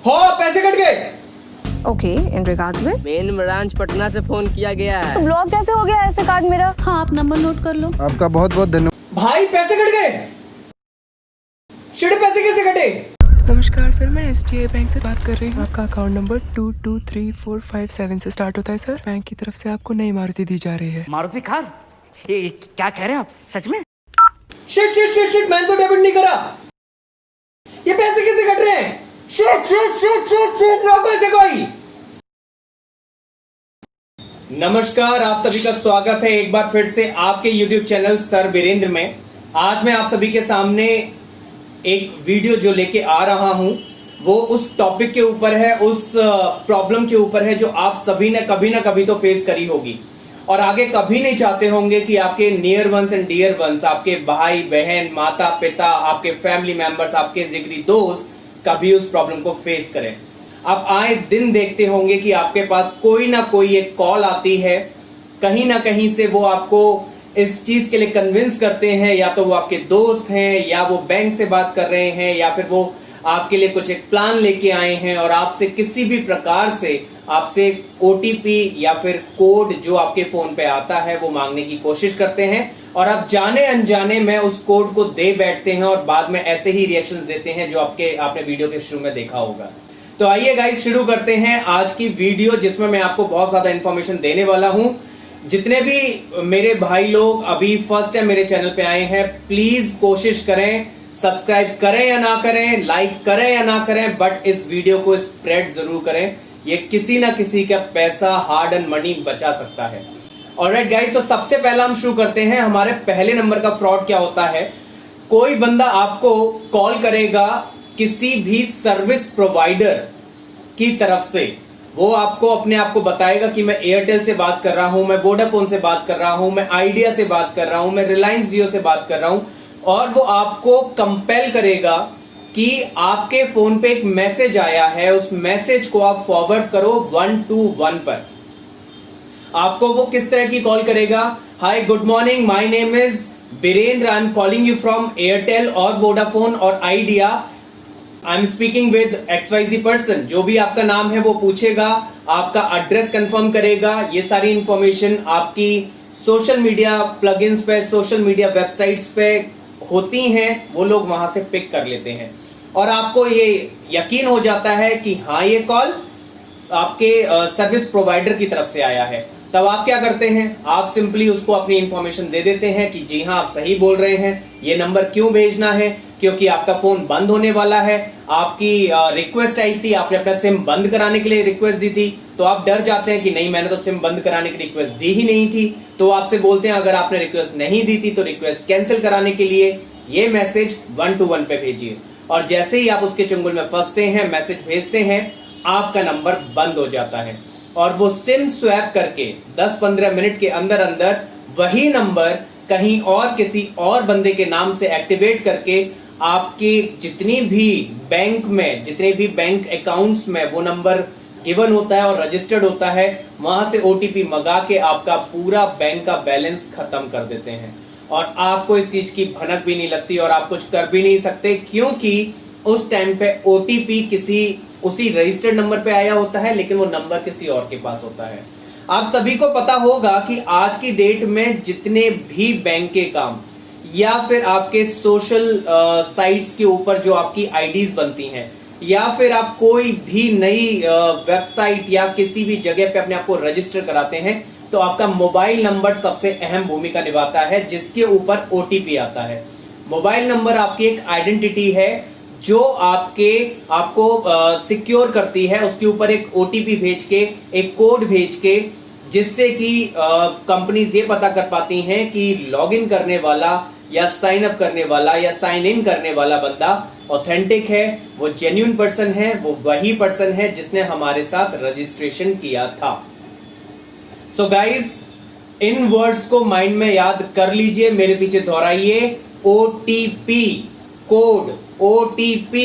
हो पैसे कट गए। ओके, इन रिगार्ड्स में मेन ब्रांच पटना से फोन किया गया है। तो ब्लॉक कैसे हो गया ऐसे कार्ड मेरा? हाँ, आप नंबर नोट कर लो। आपका बहुत बहुत धन्यवाद। भाई पैसे कट गए। शिट, पैसे कैसे कटे? नमस्कार सर, मैं SDI बैंक से बात कर रही हूँ। आपका अकाउंट नंबर 223457 से स्टार्ट होता है सर। बैंक की तरफ से आपको नई मारुति दी जा रही है। मारुति कार? ये क्या कह रहे हैं आप? सच में? शिट शिट शिट शिट, मैंने तो डेबिट नहीं करा। ये पैसे कैसे कट रहे हैं? Shit shit shit shit shit, रोको इसे कोई। नमस्कार, आप सभी का स्वागत है एक बार फिर से आपके YouTube चैनल सर वीरेंद्र में। आज मैं आप सभी के सामने एक वीडियो जो लेके आ रहा हूं वो उस टॉपिक के ऊपर है, उस प्रॉब्लम के ऊपर है जो आप सभी ने कभी ना कभी तो फेस करी होगी और आगे कभी नहीं चाहते होंगे कि आपके near ones and dear ones, आपके भाई बहन, माता पिता, आपके फैमिली मेंबर्स, आपके जिगरी दोस्त कभी उस प्रॉब्लम को फेस करें। आप आए दिन देखते होंगे कि आपके पास कोई ना कोई एक कॉल आती है, कहीं ना कहीं से वो आपको इस चीज के लिए कन्विंस करते हैं, या तो वो आपके दोस्त हैं, या वो बैंक से बात कर रहे हैं, या फिर वो आपके लिए कुछ एक प्लान लेके आए हैं और आपसे किसी भी प्रकार से आपसे OTP या फिर कोड जो आपके फोन पे आता है वो मांगने की कोशिश करते हैं और आप जाने अनजाने में उस कोड को दे बैठते हैं और बाद में ऐसे ही रिएक्शंस देते हैं जो आपने वीडियो के शुरू में देखा होगा। तो आइए गाइस, शुरू करते हैं आज की वीडियो जिसमें मैं आपको बहुत ज्यादा इंफॉर्मेशन देने वाला हूं। जितने भी मेरे भाई लोग अभी फर्स्ट टाइम मेरे चैनल पे आए हैं, प्लीज कोशिश करें, सब्सक्राइब करें या ना करें, लाइक करें या ना करें, बट इस वीडियो को स्प्रेड जरूर करें। ये किसी ना किसी का पैसा, हार्ड एंड मनी बचा सकता है। ऑलराइट गाइस, तो सबसे पहला हम शुरू करते हैं। हमारे पहले नंबर का फ्रॉड क्या होता है? कोई बंदा आपको कॉल करेगा किसी भी सर्विस प्रोवाइडर की तरफ से, वो आपको अपने आप को बताएगा कि मैं एयरटेल से बात कर रहा हूं, मैं वोडाफोन से बात कर रहा हूं, मैं आइडिया से बात कर रहा हूं, मैं रिलायंस जियो से बात कर रहा हूं, और वो आपको कंपेल करेगा कि आपके फोन पे एक मैसेज आया है, उस मैसेज को आप फॉरवर्ड करो 121 पर। आपको वो किस तरह की कॉल करेगा? Hi, good morning, my name is Birendra, I am calling you from Airtel और वोडाफोन और Idea, I am speaking with XYZ person. जो भी आपका नाम है वो पूछेगा, आपका एड्रेस कंफर्म करेगा। ये सारी इंफॉर्मेशन आपकी सोशल मीडिया प्लगइन्स पे, सोशल मीडिया वेबसाइट्स पे होती हैं, वो लोग वहां से पिक कर लेते हैं और आपको ये यकीन हो जाता है कि हाँ, ये कॉल आपके सर्विस प्रोवाइडर की तरफ से आया है। तब आप क्या करते हैं? आप सिंपली उसको अपनी इंफॉर्मेशन दे देते हैं कि जी हाँ, आप सही बोल रहे हैं, ये नंबर क्यों भेजना है, क्योंकि आपका फोन बंद होने वाला है, आपकी रिक्वेस्ट आई थी, आपने अपना सिम बंद कराने के लिए रिक्वेस्ट दी थी, तो आप डर जाते हैं कि नहीं, मैंने तो सिम बंद कराने की रिक्वेस्ट दी ही नहीं थी। तो आपसे बोलते हैं अगर आपने रिक्वेस्ट नहीं दी थी तो रिक्वेस्ट कैंसिल कराने के लिए ये मैसेज 121 पे भेजिए। और जैसे ही आप उसके चंगुल में फंसते हैं, मैसेज भेजते हैं, आपका नंबर बंद हो जाता है और वो सिम स्वैप करके 10-15 मिनट के अंदर अंदर वही नंबर कहीं और किसी और बंदे के नाम से एक्टिवेट करके आपके जितनी भी बैंक में, जितने भी बैंक अकाउंट्स में वो नंबर गिवन होता है और रजिस्टर्ड होता है, वहां से OTP मंगा के आपका पूरा बैंक का बैलेंस खत्म कर देते हैं और आपको इस चीज की भनक भी नहीं लगती और आप कुछ कर भी नहीं सकते, क्योंकि उस टाइम पे OTP किसी उसी रजिस्टर्ड नंबर पे आया होता है, लेकिन वो नंबर किसी और के पास होता है। आप सभी को पता होगा कि आज की डेट में जितने भी बैंक के काम या फिर आपके सोशल साइट्स के ऊपर जो आपकी आईडीज बनती हैं, या फिर आप कोई भी नई वेबसाइट या किसी भी जगह पे अपने आप को रजिस्टर कराते हैं, तो आपका मोबाइल नंबर सबसे अहम भूमिका निभाता है, जिसके ऊपर OTP आता है। मोबाइल नंबर आपकी एक आइडेंटिटी है जो आपको सिक्योर करती है। उसके ऊपर एक OTP भेज के, एक कोड भेज के, जिससे कि कंपनीज ये पता कर पाती हैं कि लॉगिन करने वाला या साइन अप करने वाला या साइन इन करने वाला बंदा ऑथेंटिक है, वो जेन्युइन पर्सन है, वो वही पर्सन है जिसने हमारे साथ रजिस्ट्रेशन किया था। सो गाइज, इन वर्ड्स को माइंड में याद कर लीजिए, मेरे पीछे दोहराइए। OTP कोड, OTP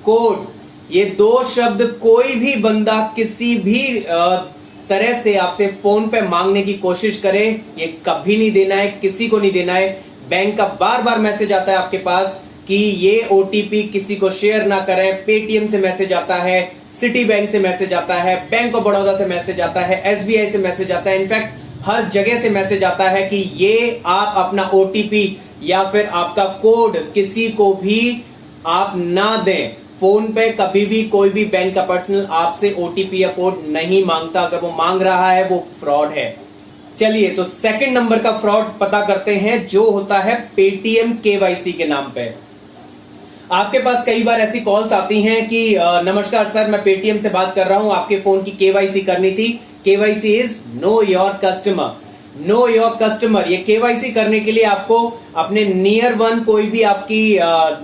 कोड, ये दो शब्द कोई भी बंदा किसी भी तरह से आपसे फोन पे मांगने की कोशिश करे, ये कभी नहीं देना है, किसी को नहीं देना है। बैंक का बार बार मैसेज आता है आपके पास कि ये ओटीपी किसी को शेयर ना करें। पेटीएम से मैसेज आता है, सिटी बैंक से मैसेज आता है, बैंक ऑफ बड़ौदा से मैसेज आता है, एसबीआई से मैसेज आता है, इनफैक्ट हर जगह से मैसेज आता है कि ये आप अपना ओटीपी या फिर आपका कोड किसी को भी आप ना दें। फोन पे कभी भी कोई भी बैंक का पर्सनल आपसे ओटीपी या कोड नहीं मांगता। अगर वो मांग रहा है वो फ्रॉड है। चलिए तो सेकंड नंबर का फ्रॉड पता करते हैं, जो होता है पेटीएम केवाईसी के नाम पे। आपके पास कई बार ऐसी कॉल्स आती हैं कि नमस्कार सर, मैं पेटीएम से बात कर रहा हूं, आपके फोन की केवाईसी करनी थी। KYC is know your customer. Know your customer, ये केवाईसी करने के लिए आपको अपने नियर वन कोई भी आपकी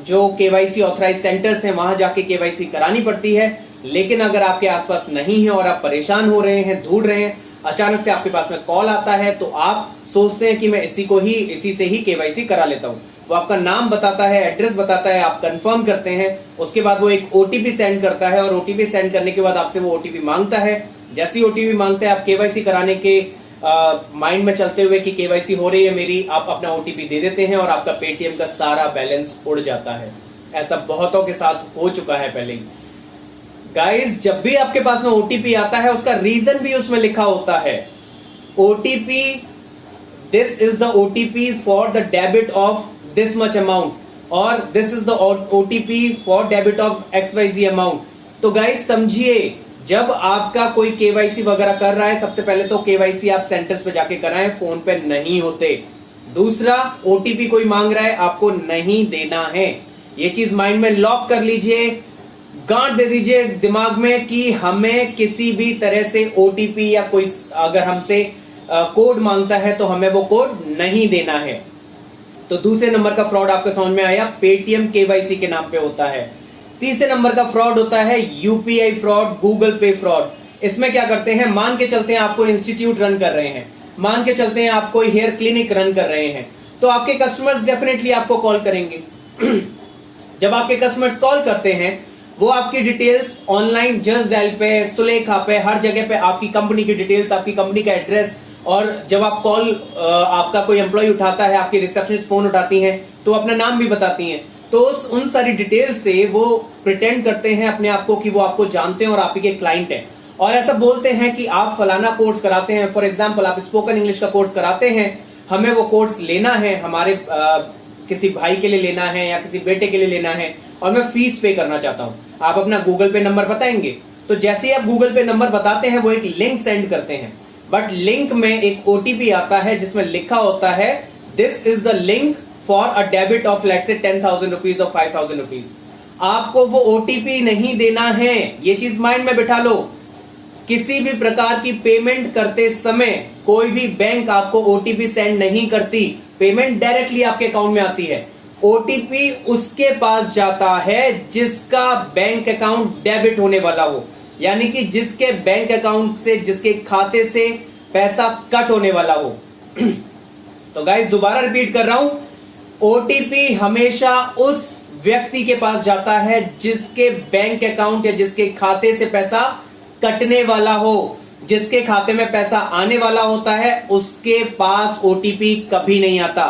जो केवाईसी ऑथराइज सेंटर्स हैं वहां जाके केवाईसी करानी पड़ती है। लेकिन अगर आपके आसपास नहीं है और आप परेशान हो रहे हैं, ढूंढ रहे हैं, अचानक से आपके पास में कॉल आता है, तो आप सोचते हैं कि मैं इसी से ही केवाईसी करा लेता हूं। वो आपका नाम बताता है, एड्रेस बताता है, आप कंफर्म करते हैं, उसके बाद वो एक ओटीपी सेंड करता है और ओटीपी सेंड करने के बाद आपसे वो ओटीपी मांगता है। जैसे ही ओटीपी मांगता है, आप केवाईसी कराने के माइंड में चलते हुए कि केवाईसी हो रही है मेरी, आप अपना ओटीपी दे देते हैं और आपका पेटीएम का सारा बैलेंस उड़ जाता है। ऐसा बहुतों के साथ हो चुका है पहले ही। गाइस, जब भी आपके पास में ओटीपी आता है उसका रीजन भी उसमें लिखा होता है। OTP, this is the OTP for the debit of this much amount, और this is the OTP for debit of XYZ amount. तो गाइस समझिए, जब आपका कोई केवाईसी वगैरह कर रहा है, सबसे पहले तो केवाईसी आप सेंटर्स पे जाके कराएं, फोन पे नहीं होते। दूसरा, ओटीपी कोई मांग रहा है, आपको नहीं देना है। ये चीज माइंड में लॉक कर लीजिए, गांठ दे दीजिए दिमाग में कि हमें किसी भी तरह से ओटीपी या कोई अगर हमसे कोड मांगता है तो हमें वो कोड नहीं देना है। तो दूसरे नंबर का फ्रॉड आपको समझ में आया, पेटीएम केवाईसी के नाम पे होता है। तीसरे नंबर का फ्रॉड होता है यूपीआई फ्रॉड, गूगल पे फ्रॉड। इसमें क्या करते हैं, मान के चलते हैं आपको इंस्टीट्यूट रन कर रहे हैं, मान के चलते हैं आप कोई हेयर क्लिनिक रन कर रहे हैं, तो आपके कस्टमर्स डेफिनेटली आपको कॉल करेंगे। जब आपके कस्टमर्स कॉल करते हैं, वो आपकी डिटेल्स ऑनलाइन जस्ट डायल पे, सुलेखा पे, हर जगह पे आपकी कंपनी की डिटेल्स, आपकी कंपनी का एड्रेस, और जब आप कॉल आपका कोई एम्प्लॉय उठाता है, आपकी रिसेप्शनिस्ट फोन उठाती हैं तो अपना नाम भी बताती हैं। तो उन सारी डिटेल से वो प्रिटेंड करते हैं अपने आप को कि वो आपको जानते हैं और आप ही के क्लाइंट हैं, और ऐसा बोलते हैं कि आप फलाना कोर्स कराते हैं। फॉर एग्जांपल, आप स्पोकन इंग्लिश का कोर्स कराते हैं, हमें वो कोर्स लेना है, हमारे किसी भाई के लिए लेना है या किसी बेटे के लिए लेना है, और मैं फीस पे करना चाहता हूं। आप अपना गूगल पे नंबर बताएंगे, तो जैसे ही आप गूगल पे नंबर बताते हैं वो एक लिंक सेंड करते हैं, बट लिंक में एक ओटीपी आता है जिसमें लिखा होता है this is the link for a debit of let's say 10,000 rupees और 5,000 रुपीज। आपको वो ओटीपी नहीं देना है, ये चीज माइंड में बिठा लो। किसी भी प्रकार की पेमेंट करते समय कोई भी बैंक आपको ओटीपी सेंड नहीं करती, पेमेंट डायरेक्टली आपके अकाउंट में आती है। ओटीपी उसके पास जाता है जिसका बैंक अकाउंट डेबिट होने वाला हो, यानी कि जिसके बैंक अकाउंट से, जिसके खाते से पैसा कट होने वाला हो। तो गाइस, दोबारा रिपीट कर रहा हूं, ओटीपी हमेशा उस व्यक्ति के पास जाता है जिसके बैंक अकाउंट या जिसके खाते से पैसा कटने वाला हो। जिसके खाते में पैसा आने वाला होता है उसके पास ओटीपी कभी नहीं आता।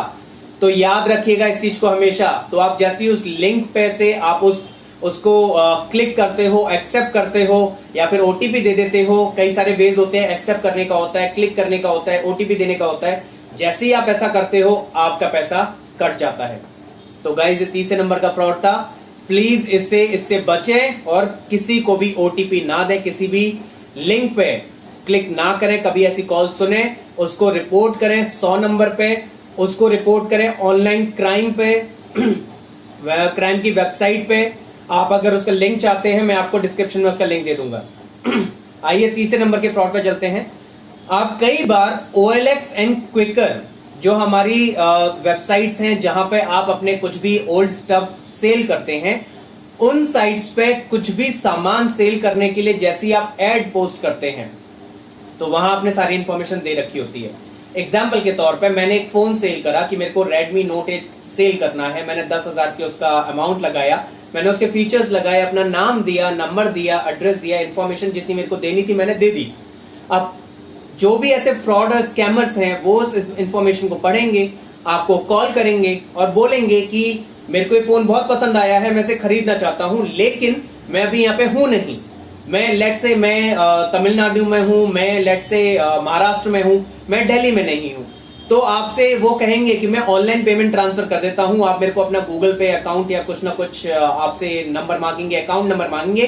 तो याद रखिएगा इस चीज को हमेशा। तो आप जैसे ही उस लिंक पे से आप उसको क्लिक करते हो, एक्सेप्ट करते हो या फिर ओटीपी दे देते हो, कई सारे वेज होते हैं, एक्सेप्ट करने का होता है, क्लिक करने का होता है, ओटीपी देने का होता है। जैसे ही आप ऐसा करते हो आपका पैसा कट जाता है। तो गाइस, ये तीसरे नंबर का फ्रॉड था। प्लीज इससे बचें और किसी को भी ओटीपी ना दें, किसी भी लिंक पे क्लिक ना करें। कभी ऐसी कॉल सुने उसको रिपोर्ट करें 100 नंबर पे, उसको रिपोर्ट करें ऑनलाइन क्राइम पे, क्राइम की वेबसाइट पे। आप अगर उसका लिंक चाहते हैं, मैं आपको डिस्क्रिप्शन में उसका लिंक दे दूंगा। आइए तीसरे नंबर के फ्रॉड पे चलते हैं। आप कई बार OLX एंड क्विकर, जो हमारी वेबसाइट्स हैं जहां पे आप अपने कुछ भी ओल्ड स्टफ सेल करते हैं, उन साइट्स पे कुछ भी सामान सेल करने के लिए जैसे ही आप एड पोस्ट करते हैं तो वहां आपने सारी इंफॉर्मेशन दे रखी होती है। एग्जाम्पल के तौर पे मैंने एक फोन सेल करा कि मेरे को Redmi Note 8 सेल करना है। मैंने 10,000 की उसका अमाउंट लगाया, मैंने उसके फीचर्स लगाए, अपना नाम दिया, नंबर दिया, एड्रेस दिया, इंफॉर्मेशन जितनी मेरे को देनी थी मैंने दे दी। अब जो भी ऐसे फ्रॉड और स्कैमर्स हैं वो उस इंफॉर्मेशन को पढ़ेंगे, आपको कॉल करेंगे और बोलेंगे कि मेरे को ये फोन बहुत पसंद आया है, मैं इसे खरीदना चाहता हूं, लेकिन मैं अभी यहाँ पे हूं नहीं। मैं लेट से मैं तमिलनाडु में हूं, मैं लेट से महाराष्ट्र में हूं, मैं दिल्ली में नहीं हूं। तो आपसे वो कहेंगे कि मैं ऑनलाइन पेमेंट ट्रांसफर कर देता हूं, आप मेरे को अपना गूगल पे अकाउंट या कुछ ना कुछ आपसे नंबर मांगेंगे, अकाउंट नंबर मांगेंगे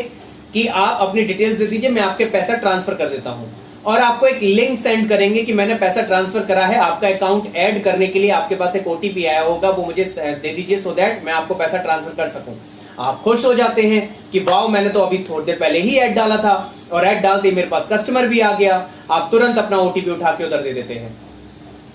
कि आप अपनी डिटेल्स दे दीजिए, मैं आपके पैसा ट्रांसफर कर देता हूं। और आपको एक लिंक सेंड करेंगे कि मैंने पैसा ट्रांसफर करा है, आपका अकाउंट ऐड करने के लिए आपके पास एक ओटीपी आया होगा, वो मुझे दे दीजिए सो दैट मैं आपको पैसा ट्रांसफर कर सकूं। आप खुश हो जाते हैं कि वाओ, मैंने तो अभी थोड़ी देर पहले ही ऐड डाला था और ऐड डालते ही मेरे पास कस्टमर भी आ गया। आप तुरंत अपना ओटीपी उठा के उधर दे देते हैं।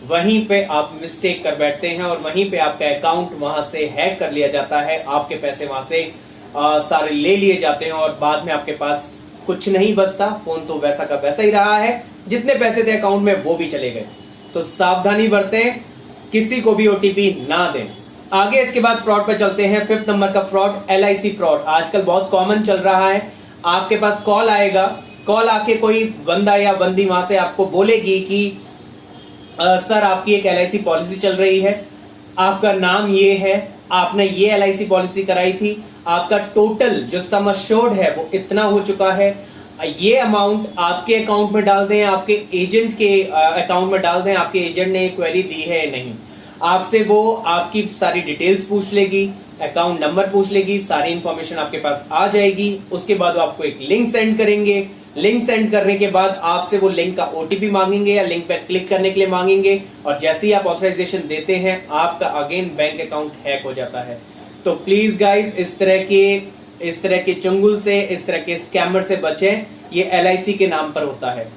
वहीं पे आप मिस्टेक कर बैठते हैं और वहीं पे आपका अकाउंट वहां से हैक कर लिया जाता है, आपके पैसे वहां से सारे ले लिए जाते हैं और बाद में आपके पास कुछ नहीं बचता। फोन तो वैसा का वैसा ही रहा है, जितने पैसे थे अकाउंट में वो भी चले गए। तो सावधानी बरतें, किसी को भी ओटीपी ना दें। आगे इसके बाद फ्रॉड पे चलते हैं। 5th नंबर का फ्रॉड, LIC फ्रॉड। आजकल बहुत कॉमन चल रहा है। आपके पास कॉल आएगा, कॉल आके कोई बंदा या बंदी वहां से आपको बोलेगी कि सर आपकी एक LIC पॉलिसी चल रही है, आपका नाम ये है, आपने ये LIC पॉलिसी कराई थी, आपका टोटल जो सम अश्योर्ड है वो इतना हो चुका है, ये अमाउंट आपके अकाउंट में डाल दें, आपके एजेंट के अकाउंट में डाल दें, आपके एजेंट ने क्वेरी दी है नहीं। आपसे वो आपकी सारी डिटेल्स पूछ लेगी, अकाउंट नंबर पूछ लेगी, सारी इंफॉर्मेशन आपके पास आ जाएगी। उसके बाद वो आपको एक लिंक सेंड करेंगे। लिंक सेंड करने के बाद आपसे वो लिंक का ओटीपी मांगेंगे या लिंक पर क्लिक करने के लिए मांगेंगे, और जैसे ही आप ऑथराइजेशन देते हैं आपका अगेन बैंक अकाउंट हैक हो जाता है। तो प्लीज गाइस, इस तरह के चंगुल से, इस तरह के स्कैमर से बचें। ये LIC के नाम पर होता है।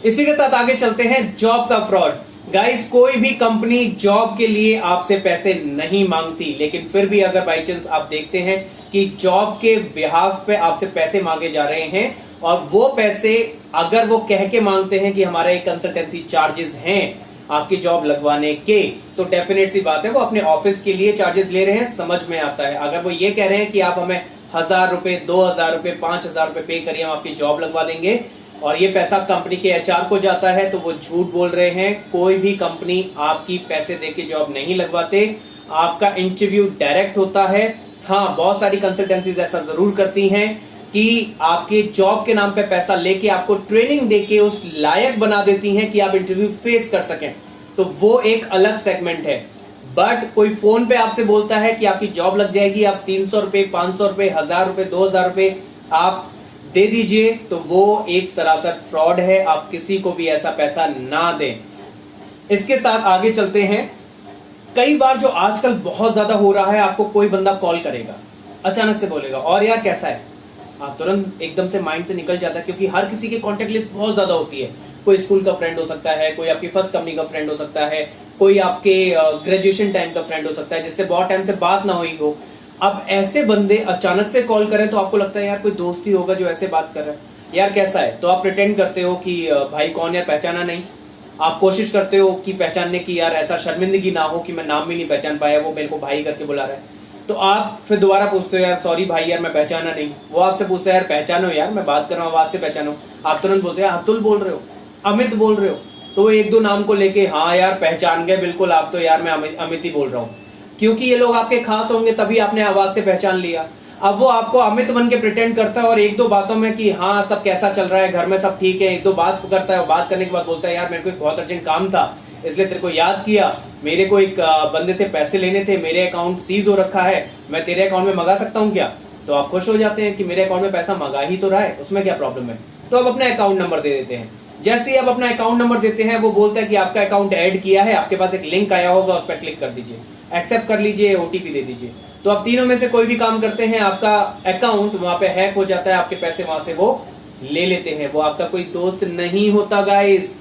इसी के साथ आगे चलते हैं, जॉब का फ्रॉड। गाइस, कोई भी कंपनी जॉब के लिए आपसे पैसे नहीं मांगती, लेकिन फिर भी अगर बाई चांस आप देखते हैं कि जॉब के बिहाफ पे आपसे पैसे मांगे जा रहे हैं और वो पैसे अगर वो कह के मांगते हैं कि हमारा एक कंसल्टेंसी चार्जेस हैं आपकी जॉब लगवाने के, तो डेफिनेट सी बात है वो अपने ऑफिस के लिए चार्जेस ले रहे हैं, समझ में आता है। अगर वो ये कह रहे हैं कि आप हमें 1000 रुपए, 2000 रुपए, 5000 रुपए पे करिए, हम आपकी जॉब लगवा देंगे, और ये पैसा कंपनी के HR को जाता है, तो वो झूठ बोल रहे हैं। कोई भी कंपनी आपकी पैसे देके जॉब नहीं लगवाते, आपका इंटरव्यू डायरेक्ट होता है। हाँ, बहुत सारी कंसल्टेंसीज ऐसा जरूर करती हैं कि आपके जॉब के नाम पे पैसा लेके आपको ट्रेनिंग देके उस लायक बना देती हैं कि आप इंटरव्यू फेस कर सकें, तो वो एक अलग सेगमेंट है। बट कोई फोन पे आपसे बोलता है कि आपकी जॉब लग जाएगी, आप 300 रुपए, 500 रुपए, 1000 रुपए, 2000 रुपए आप दे दीजिए, तो वो एक सरासर फ्रॉड है। आप किसी को भी ऐसा पैसा ना दें। इसके साथ आगे चलते हैं। कई बार जो आजकल बहुत ज्यादा हो रहा है, आपको कोई बंदा कॉल करेगा, अचानक से बोलेगा और यार कैसा है, आप तुरंत एकदम से माइंड से निकल जाता है, क्योंकि हर किसी की कॉन्टेक्ट लिस्ट बहुत ज्यादा होती है। कोई स्कूल का फ्रेंड हो सकता है, कोई आपकी फर्स्ट कंपनी का फ्रेंड हो सकता है, कोई आपके ग्रेजुएशन टाइम का फ्रेंड हो सकता है जिससे बहुत टाइम से बात ना हुई हो। अब ऐसे बंदे अचानक से कॉल करें तो आपको लगता है यार कोई दोस्त ही होगा जो ऐसे बात कर रहा है, यार कैसा है, तो आप प्रिटेंड करते हो कि भाई कौन यार, पहचाना नहीं। आप कोशिश करते हो कि पहचानने की, यार ऐसा शर्मिंदगी ना हो कि मैं नाम भी नहीं पहचान पाया, वो मेरे को भाई करके बुला रहा है। तो आप फिर दोबारा पूछते हो यार सॉरी भाई यार मैं पहचाना नहीं। वो आपसे पूछता है यार पहचानो यार, मैं बात कर रहा हूँ, आवाज से पहचानो। आप तुरंत बोलते हैं अतुल बोल रहे हो, अमित बोल रहे हो, तो वो एक दो नाम को लेके हाँ यार पहचान गए बिल्कुल आप, तो यार मैं अमित ही बोल रहा हूँ, क्योंकि ये लोग आपके खास होंगे तभी आपने आवाज से पहचान लिया। अब वो आपको अमित बन के प्रिटेंड करता है और एक दो बातों में कि हाँ सब कैसा चल रहा है, घर में सब ठीक है, एक दो बात करता है और बात करने के बाद बोलता है यार मेरे को एक बहुत अर्जेंट काम था इसलिए तेरे को याद किया, मेरे को एक बंदे से पैसे लेने थे, मेरे अकाउंट सीज हो रखा है, मैं तेरे अकाउंट में मंगा सकता हूँ क्या? तो आप खुश हो जाते हैं कि मेरे अकाउंट में पैसा मंगा ही तो रहा है, उसमें क्या प्रॉब्लम है। तो आप अपना अकाउंट नंबर दे देते हैं। जैसे ही आप अपना अकाउंट नंबर देते हैं वो बोलता है कि आपका अकाउंट ऐड किया है, आपके पास एक लिंक आया होगा, उस पर क्लिक कर दीजिए, एक्सेप्ट कर लीजिए, ओटीपी दे दीजिए। तो आप तीनों में से कोई भी काम करते हैं, आपका अकाउंट वहां पे हैक हो जाता है, आपके पैसे वहां से वो ले लेते हैं। वो आपका कोई दोस्त नहीं होता गाइस।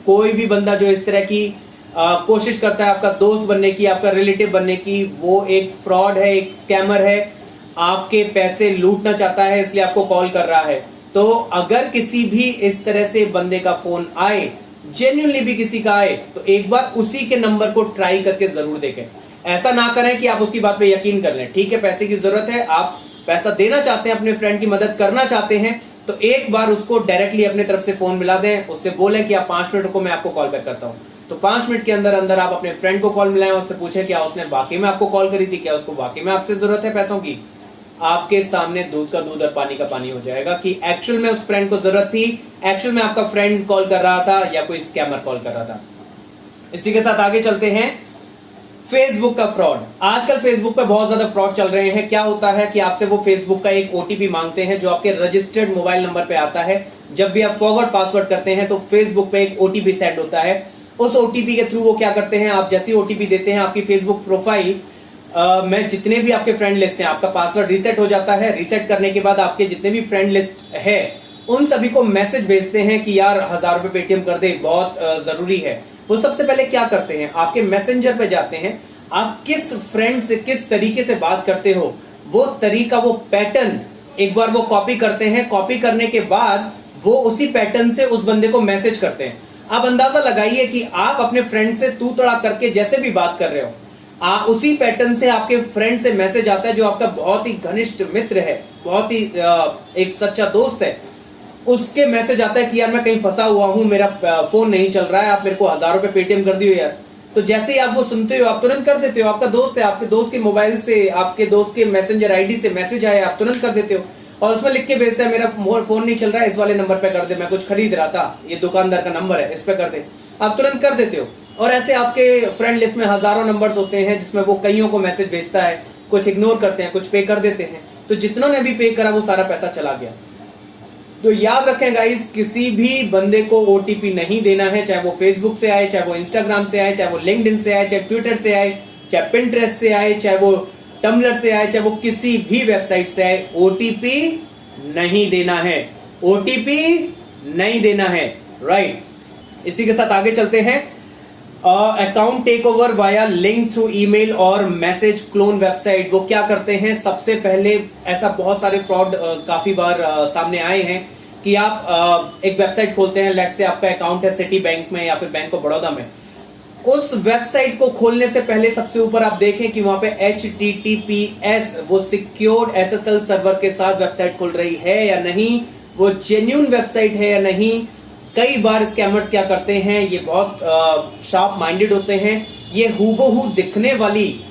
कोई भी बंदा जो इस तरह की कोशिश करता है आपका दोस्त बनने की, आपका रिलेटिव बनने की, वो एक फ्रॉड है, एक स्कैमर है, आपके पैसे लूटना चाहता है, इसलिए आपको कॉल कर रहा है। तो अगर किसी भी इस तरह से बंदे का फोन आए, जेन्युइनली भी किसी का आए, तो एक बार उसी के नंबर को ट्राई करके जरूर देखें। ऐसा ना करें कि आप उसकी बात पे यकीन कर लें। ठीक है, पैसे की जरूरत है, आप पैसा देना चाहते हैं, अपने फ्रेंड की मदद करना चाहते हैं, तो एक बार उसको डायरेक्टली अपने तरफ से फोन मिला दें, उससे बोलें कि आप 5 मिनट रुको, मैं आपको कॉल बैक करता हूं। तो 5 मिनट के अंदर अंदर आप अपने फ्रेंड को कॉल मिलाएं और उससे पूछें क्या उसने वाकई में आपको कॉल करी थी, क्या उसको वाकई में आपसे जरूरत है पैसों की। आपके सामने दूध का दूध और पानी का पानी हो जाएगा कि एक्चुअल में उस फ्रेंड को जरूरत थी, एक्चुअल में आपका फ्रेंड कॉल कर रहा था या कोई स्कैमर कॉल कर रहा था। इसी के साथ आगे चलते हैं, फेसबुक का फ्रॉड। आजकल फेसबुक पे बहुत ज्यादा फ्रॉड चल रहे हैं। क्या होता है कि आपसे वो फेसबुक का एक ओटीपी मांगते हैं जो आपके रजिस्टर्ड मोबाइल नंबर पे आता है। जब भी आप फॉरवर्ड पासवर्ड करते हैं तो फेसबुक पे एक ओटीपी सेंड होता है। उस ओटीपी के थ्रू वो क्या करते हैं, आप जैसी ओटीपी देते हैं आपकी फेसबुक प्रोफाइल में जितने भी आपके फ्रेंड लिस्ट हैं, आपका पासवर्ड रीसेट हो जाता है। रीसेट करने के बाद आपके जितने भी फ्रेंड लिस्ट है उन सभी को मैसेज भेजते हैं कि यार 1000 रुपए पेटीएम कर दे, बहुत जरूरी है। वो सबसे पहले क्या करते हैं, आपके मैसेंजर पे जाते हैं, आप किस फ्रेंड से किस तरीके से बात करते हो वो तरीका, वो पैटर्न एक बार वो कॉपी करते हैं। कॉपी करने के बाद वो उसी पैटर्न से उस बंदे को मैसेज करते हैं। आप अंदाजा लगाइए कि आप अपने फ्रेंड से तू तड़ा करके जैसे भी बात कर रहे हो, उसी पैटर्न से आपके फ्रेंड से मैसेज आता है जो आपका बहुत ही घनिष्ठ मित्र है, बहुत ही एक सच्चा दोस्त है। उसके मैसेज आता है कि यार मैं कहीं फंसा हुआ हूं, मेरा फोन नहीं चल रहा है, आप मेरे को 1000 रुपए पेटीएम कर दियो यार। तो जैसे ही आप वो सुनते हो आप तुरंत कर देते हो। आपका दोस्त है, आपके दोस्त के मोबाइल से, आपके दोस्त के मैसेंजर आईडी से मैसेज आया, आप तुरंत कर देते हो और उसमें लिख के भेजता है मेरा फोन नहीं चल रहा है, इस वाले नंबर पे कर दे, मैं कुछ खरीद रहा था, ये दुकानदार का नंबर है, इस पे कर दे। आप तुरंत कर देते हो। और ऐसे आपके फ्रेंड लिस्ट में हजारों नंबर्स होते हैं जिसमें वो कईयों को मैसेज भेजता है, कुछ इग्नोर करते हैं, कुछ पे कर देते हैं। तो जितनों ने भी पे करा वो सारा पैसा चला गया। तो याद रखें गाइस, किसी भी बंदे को ओटीपी नहीं देना है, चाहे वो फेसबुक से आए, चाहे वो इंस्टाग्राम से आए, चाहे वो लिंक्डइन से आए, चाहे ट्विटर से आए, चाहे पिंटरेस्ट से आए, चाहे वो टम्बलर से आए, चाहे वो किसी भी वेबसाइट से आए, ओटीपी नहीं देना है, ओटीपी नहीं देना है, राइट। इसी के साथ आगे चलते हैं, account take over via link through email और मैसेज क्लोन वेबसाइट। वो क्या करते हैं, सबसे पहले ऐसा बहुत सारे फ्रॉड काफी बार सामने आए हैं कि आप एक वेबसाइट खोलते हैं, लेट्स से आपका अकाउंट है सिटी बैंक में या फिर बैंक ऑफ बड़ौदा में। उस वेबसाइट को खोलने से पहले सबसे ऊपर आप देखें कि वहां पे HTTPS वो सिक्योर्ड SSL सर्वर के साथ वेबसाइट खुल रही है या नहीं, वो जेन्युइन वेबसाइट है या नहीं। कई बार स्कैमर्स क्या करते हैं, ये बहुत शार्प माइंडेड होते हैं, ये हूबहू दिखने वाली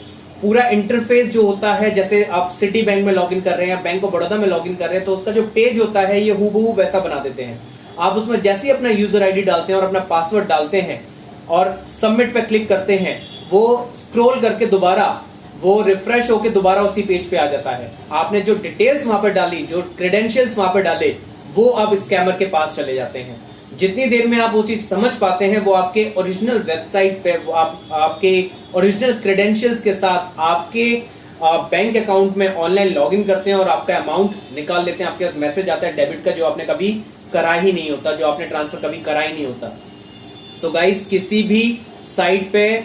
पूरा इंटरफेस जो होता है, जैसे आप सिटी बैंक में लॉगिन कर रहे हैं, बैंक ऑफ बड़ौदा में लॉगिन कर रहे हैं, तो उसका जो पेज होता है ये हूबहू वैसा बना देते हैं। आप उसमें जैसे ही अपना यूजर आईडी डालते हैं और अपना पासवर्ड डालते हैं और सबमिट पे क्लिक करते हैं, वो स्क्रॉल करके दोबारा वो रिफ्रेश होकर दोबारा उसी पेज पे आ जाता है। आपने जो डिटेल्स वहां पर डाली, जो क्रेडेंशियल्स वहां पर डाले, वो अब स्कैमर के पास चले जाते हैं। जितनी देर में आप वो चीज समझ पाते हैं, वो आपके ओरिजिनल वेबसाइट पे, वो आपके ओरिजिनल क्रेडेंशियल्स के साथ आपके बैंक अकाउंट में ऑनलाइन लॉगिन करते हैं और आपका अमाउंट निकाल लेते हैं। आपके पास मैसेज आता है डेबिट का, जो आपने कभी करा ही नहीं होता, जो आपने ट्रांसफर कभी करा ही नहीं होता। तो गाइस, किसी भी साइट पे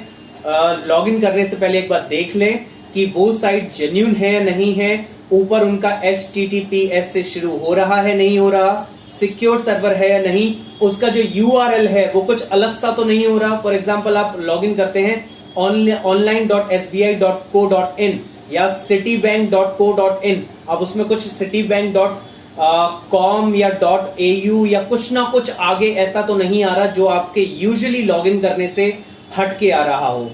लॉगिन करने से पहले एक बार देख लें कि वो साइट जेन्युइन है या नहीं है, ऊपर उनका HTTPS से शुरू हो रहा है नहीं हो रहा, सिक्योर सर्वर है या नहीं, उसका जो URL है वो कुछ अलग सा तो नहीं हो रहा। फॉर एग्जांपल आप लॉगिन करते हैं online.sbi.co.in या citibank.co.in, अब उसमें कुछ citibank.com या .au या कुछ ना कुछ आगे ऐसा तो नहीं आ रहा जो आपके यूजुअली लॉगिन करने से हट के आ रहा हो।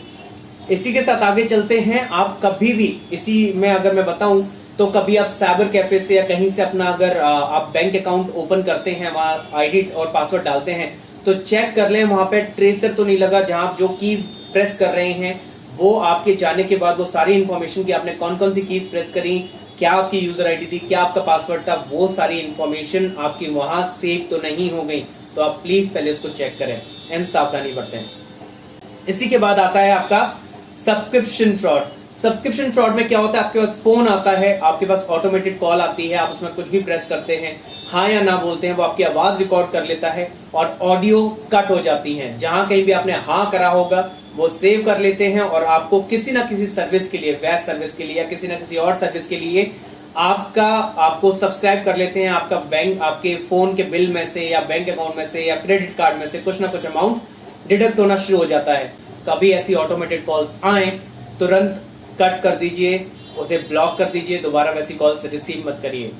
इसी के साथ आगे चलते हैं, आप कभी भी इसी में अगर मैं बताऊं तो कभी आप साइबर कैफे से या कहीं से अपना अगर आप बैंक अकाउंट ओपन करते हैं, वहां आईडी और पासवर्ड डालते हैं, तो चेक कर लें वहां पे ट्रेसर तो नहीं लगा। जहां आप जो कीज प्रेस कर रहे हैं वो आपके जाने के बाद वो सारी इंफॉर्मेशन की आपने कौन कौन सी कीज प्रेस करी, क्या आपकी यूजर आईडी थी, क्या आपका पासवर्ड था, वो सारी इंफॉर्मेशन आपकी वहां सेव तो नहीं हो गई। तो आप प्लीज पहले उसको चेक करें एंड सावधानी बरतें। इसी के बाद आता है आपका सब्सक्रिप्शन फ्रॉड। सब्सक्रिप्शन फ्रॉड में क्या होता है, आपके पास फोन आता है, आपके पास ऑटोमेटेड कॉल आती है, आप उसमें कुछ भी प्रेस करते हैं, हाँ या ना बोलते हैं, वो आपकी आवाज रिकॉर्ड कर लेता है और ऑडियो कट हो जाती है। जहां कहीं भी आपने हाँ करा होगा वो सेव कर लेते हैं और आपको किसी ना किसी सर्विस के लिए, वैस सर्विस के लिए या किसी ना किसी और सर्विस के लिए आपको सब्सक्राइब कर लेते हैं। आपका बैंक आपके फोन के बिल में से या बैंक अकाउंट में से या क्रेडिट कार्ड में से कुछ ना कुछ अमाउंट डिडक्ट होना शुरू हो जाता है। कभी ऐसी ऑटोमेटेड कॉल्स आए तुरंत कट कर दीजिए, उसे ब्लॉक कर दीजिए, दोबारा वैसी कॉल्स रिसीव मत करिए।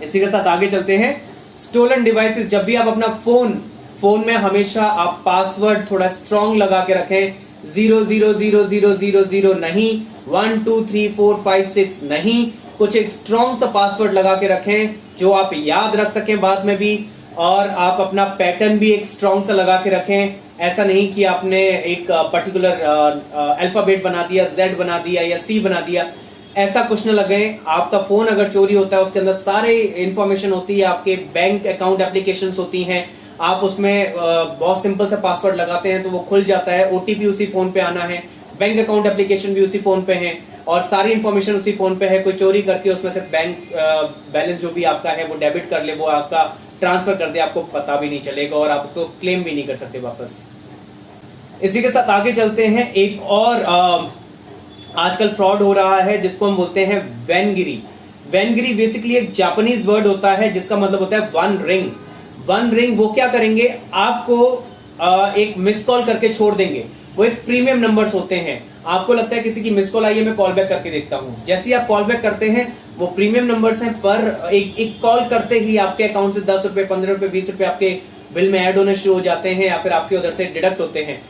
इसी के साथ आगे चलते हैं, स्टोलन डिवाइसेस। जब भी आप अपना फोन फोन में हमेशा आप पासवर्ड थोड़ा स्ट्रॉन्ग लगा के रखें। 0000000 नहीं, 1 2 3 4 5 6 नहीं, कुछ एक स्ट्रॉन्ग सा पासवर्ड लगा के रखें जो आप याद रख सकें बाद में भी। और आप अपना पैटर्न भी एक स्ट्रॉन्ग सा लगा के रखें। ऐसा नहीं कि आपने एक पर्टिकुलर अल्फाबेट बना दिया, Z बना दिया या C बना दिया, ऐसा कुछ न लगे। आपका फोन अगर चोरी होता है उसके अंदर सारे इंफॉर्मेशन होती है, आपके बैंक अकाउंट एप्लीकेशंस होती हैं, आप उसमें बहुत सिंपल सा पासवर्ड लगाते हैं तो वो खुल जाता है। OTP उसी फोन पे आना है, बैंक अकाउंट एप्लीकेशन भी उसी फोन पे है और सारी इंफॉर्मेशन उसी फोन पे है। कोई चोरी करके उसमें से बैंक बैलेंस जो भी आपका है वो डेबिट कर ले, वो आपका ट्रांसफर कर दे, आपको पता भी नहीं चलेगा और आप उसको क्लेम भी नहीं कर सकते वापस। इसी के साथ आगे चलते हैं। एक और आजकल फ्रॉड हो रहा है जिसको हम बोलते हैं वैनगिरी। वैनगिरी बेसिकली एक जापानीज वर्ड होता है जिसका मतलब होता है वन रिंग। वन रिंग वो क्या करेंगे, आपको एक मिस कॉल करके छोड़ देंगे। वो एक प्रीमियम नंबर्स होते हैं। आपको लगता है किसी की मिस कॉल आई है, मैं कॉल बैक करके देखता हूं। जैसे ही आप कॉल बैक करते हैं वो प्रीमियम नंबर्स हैं, पर एक कॉल करते ही आपके अकाउंट से 10 रुपए, 15 रुपए, 20 रुपए आपके बिल में ऐड होने शुरू हो जाते हैं या फिर आपके उधर से डिडक्ट होते हैं।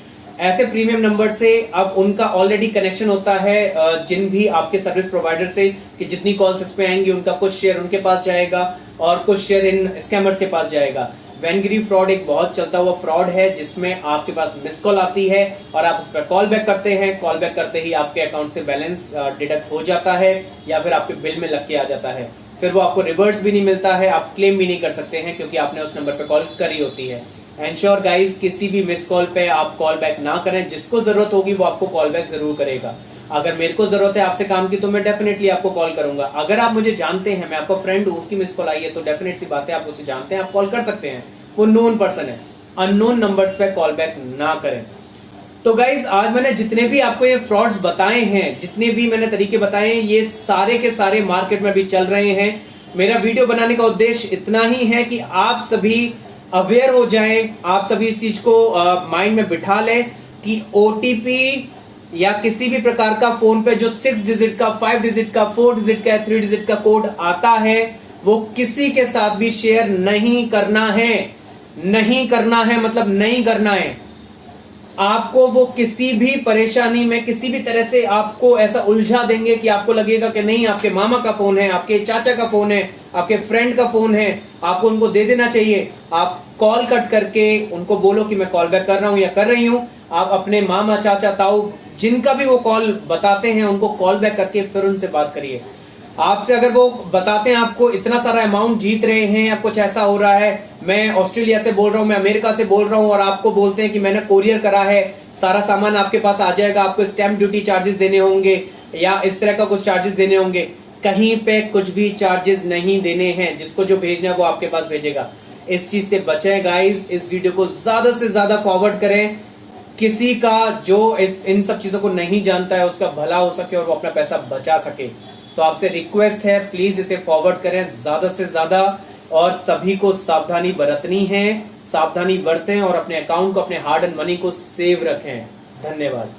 ऐसे प्रीमियम नंबर से अब उनका ऑलरेडी कनेक्शन होता है जिन भी आपके सर्विस प्रोवाइडर से, कि जितनी कॉल्स इस पे आएंगी उनका कुछ शेयर उनके पास जाएगा और कुछ शेयर इन स्कैमर्स के पास जाएगा। वैनगिरी फ्रॉड एक बहुत चलता हुआ फ्रॉड है जिसमें आपके पास मिस कॉल आती है और आप उस पर कॉल बैक करते हैं। कॉल बैक करते ही आपके अकाउंट से बैलेंस डिडक्ट हो जाता है या फिर आपके बिल में लग के आ जाता है। फिर वो आपको रिवर्स भी नहीं मिलता है, आप क्लेम भी नहीं कर सकते हैं क्योंकि आपने उस नंबर पे कॉल करी होती है। एंश्योर गाइस, किसी भी मिस कॉल पे आप कॉल बैक ना करें। जिसको जरूरत होगी वो आपको कॉल बैक जरूर करेगा। अगर मेरे को जरूरत है आपसे काम की तो मैं डेफिनेटली आपको कॉल करूंगा। अगर आप मुझे जानते हैं, मैं आपका फ्रेंड हूं, उसकी मिस कॉल आई है तो डेफिनेट सी बात है आप उसे जानते हैं, आप कॉल कर सकते हैं। वो नोन पर्सन है। अननोन नंबर्स पे कॉल बैक ना करें। तो गाइज, आज मैंने जितने भी आपको ये फ्रॉड्स बताए हैं, जितने भी मैंने तरीके बताए हैं, ये सारे के सारे मार्केट में भी चल रहे हैं। मेरा वीडियो बनाने का उद्देश्य इतना ही है कि आप सभी अवेयर हो जाएं, आप सभी इस चीज को माइंड में बिठा लें कि OTP या किसी भी प्रकार का फोन पे जो 6 डिजिट का, 5 डिजिट का, 4 डिजिट का, 3 डिजिट का कोड आता है वो किसी के साथ भी शेयर नहीं करना है। नहीं करना है मतलब नहीं करना है। आपको वो किसी भी परेशानी में किसी भी तरह से आपको ऐसा उलझा देंगे कि आपको लगेगा कि नहीं, आपके मामा का फोन है, आपके चाचा का फोन है, आपके फ्रेंड का फोन है, आपको उनको दे देना चाहिए। आप कॉल कट करके उनको बोलो कि मैं कॉल बैक कर रहा हूं या कर रही हूं। आप अपने मामा, चाचा, ताऊ, जिनका भी वो कॉल बताते हैं उनको कॉल बैक करके फिर उनसे बात करिए। आपसे अगर वो बताते हैं आपको इतना सारा अमाउंट जीत रहे हैं या कुछ ऐसा हो रहा है, मैं ऑस्ट्रेलिया से बोल रहा हूं, मैं अमेरिका से बोल रहा हूं, और आपको बोलते हैं कि मैंने कोरियर करा है, सारा सामान आपके पास आ जाएगा, आपको स्टैम्प ड्यूटी चार्जेस देने होंगे या इस तरह का कुछ चार्जेस देने होंगे, कहीं पे कुछ भी चार्जेस नहीं देने हैं। जिसको जो भेजना है वो आपके पास भेजेगा। इस चीज से बचें गाइस। इस वीडियो को ज्यादा से ज्यादा फॉरवर्ड करें। किसी का जो इन सब चीजों को नहीं जानता है उसका भला हो सके और वो अपना पैसा बचा सके। तो आपसे रिक्वेस्ट है, प्लीज इसे फॉरवर्ड करें ज्यादा से ज्यादा। और सभी को सावधानी बरतनी है, सावधानी बरतें और अपने अकाउंट को, अपने हार्ड एंड मनी को सेव रखें। धन्यवाद।